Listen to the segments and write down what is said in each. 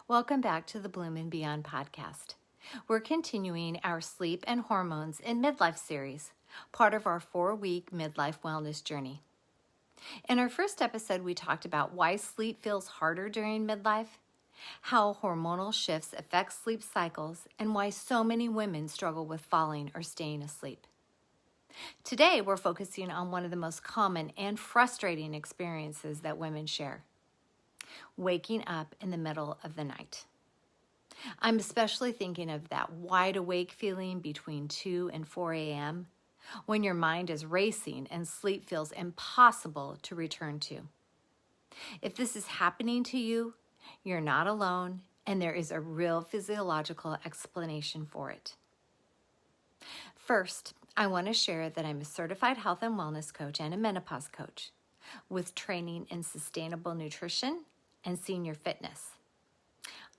Welcome back to the Bloom and Beyond podcast. We're continuing our sleep and hormones in midlife series, part of our 4-week midlife wellness journey. In our first episode, we talked about why sleep feels harder during midlife, how hormonal shifts affect sleep cycles, and why so many women struggle with falling or staying asleep. Today, we're focusing on one of the most common and frustrating experiences that women share: waking up in the middle of the night. I'm especially thinking of that wide awake feeling between 2 and 4 a.m. when your mind is racing and sleep feels impossible to return to. If this is happening to you, you're not alone, and there is a real physiological explanation for it. First, I want to share that I'm a certified health and wellness coach and a menopause coach with training in sustainable nutrition and senior fitness.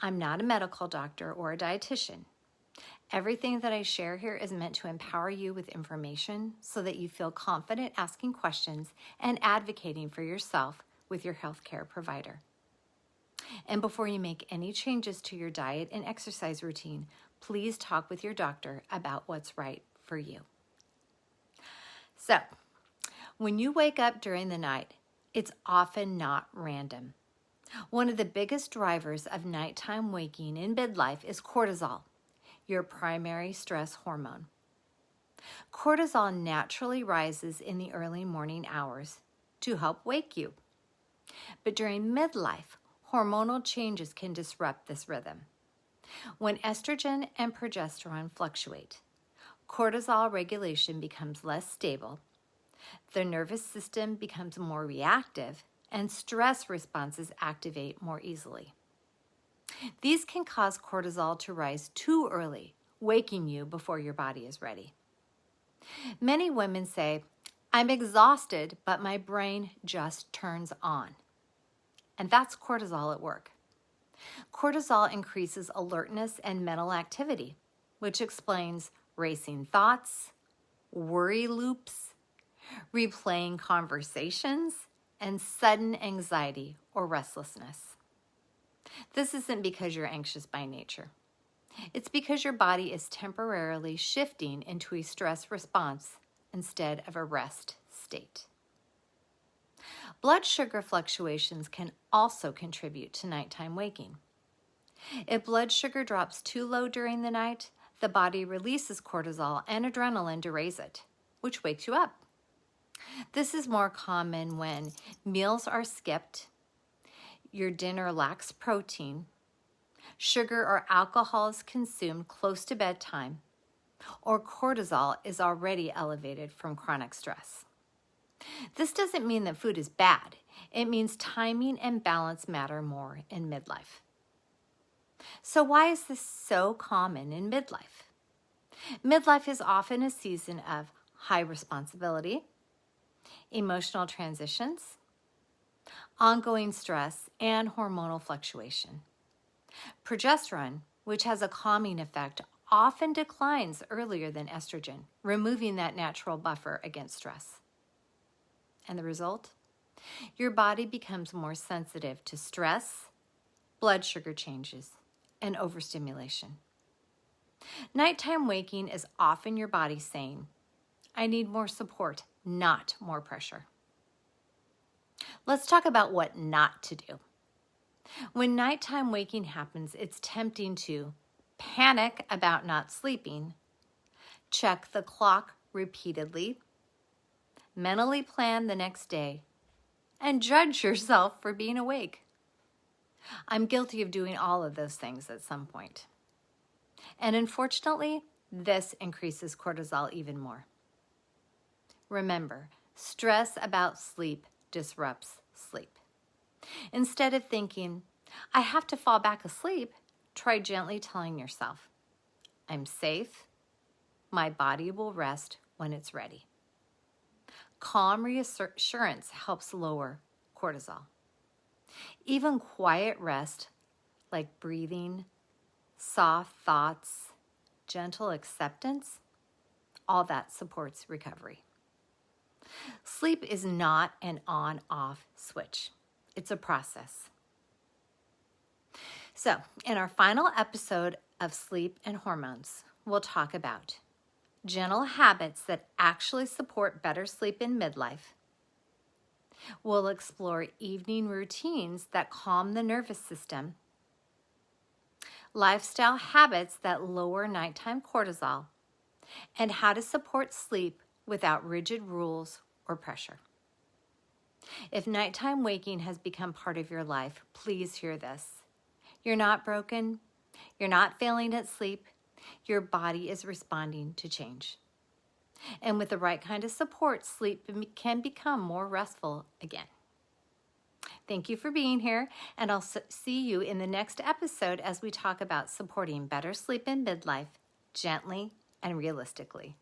I'm not a medical doctor or a dietitian. Everything that I share here is meant to empower you with information so that you feel confident asking questions and advocating for yourself with your healthcare provider. And before you make any changes to your diet and exercise routine, please talk with your doctor about what's right for you. So, when you wake up during the night, it's often not random. One of the biggest drivers of nighttime waking in midlife is cortisol, your primary stress hormone. Cortisol naturally rises in the early morning hours to help wake you. But during midlife, hormonal changes can disrupt this rhythm. When estrogen and progesterone fluctuate, cortisol regulation becomes less stable, the nervous system becomes more reactive, and stress responses activate more easily. These can cause cortisol to rise too early, waking you before your body is ready. Many women say, "I'm exhausted, but my brain just turns on." And that's cortisol at work. Cortisol increases alertness and mental activity, which explains racing thoughts, worry loops, replaying conversations, and sudden anxiety or restlessness. This isn't because you're anxious by nature. It's because your body is temporarily shifting into a stress response instead of a rest state. Blood sugar fluctuations can also contribute to nighttime waking. If blood sugar drops too low during the night, the body releases cortisol and adrenaline to raise it, which wakes you up. This is more common when meals are skipped, your dinner lacks protein, sugar or alcohol is consumed close to bedtime, or cortisol is already elevated from chronic stress. This doesn't mean that food is bad. It means timing and balance matter more in midlife. So why is this so common in midlife? Midlife is often a season of high responsibility, emotional transitions, ongoing stress, and hormonal fluctuation. Progesterone, which has a calming effect, often declines earlier than estrogen, removing that natural buffer against stress. And the result? Your body becomes more sensitive to stress, blood sugar changes, and overstimulation. Nighttime waking is often your body saying, "I need more support, not more pressure." Let's talk about what not to do. When nighttime waking happens, it's tempting to panic about not sleeping, check the clock repeatedly, mentally plan the next day, and judge yourself for being awake. I'm guilty of doing all of those things at some point. And unfortunately, this increases cortisol even more. Remember, stress about sleep disrupts sleep. Instead of thinking, "I have to fall back asleep," try gently telling yourself, "I'm safe. My body will rest when it's ready." Calm reassurance helps lower cortisol. Even quiet rest, like breathing, soft thoughts, gentle acceptance, all that supports recovery. Sleep is not an on-off switch. It's a process. So, in our final episode of Sleep and Hormones, we'll talk about gentle habits that actually support better sleep in midlife. We'll explore evening routines that calm the nervous system, lifestyle habits that lower nighttime cortisol, and how to support sleep without rigid rules or pressure. If nighttime waking has become part of your life, please hear this. You're not broken. You're not failing at sleep. Your body is responding to change. And with the right kind of support, sleep can become more restful again. Thank you for being here, and I'll see you in the next episode as we talk about supporting better sleep in midlife gently and realistically.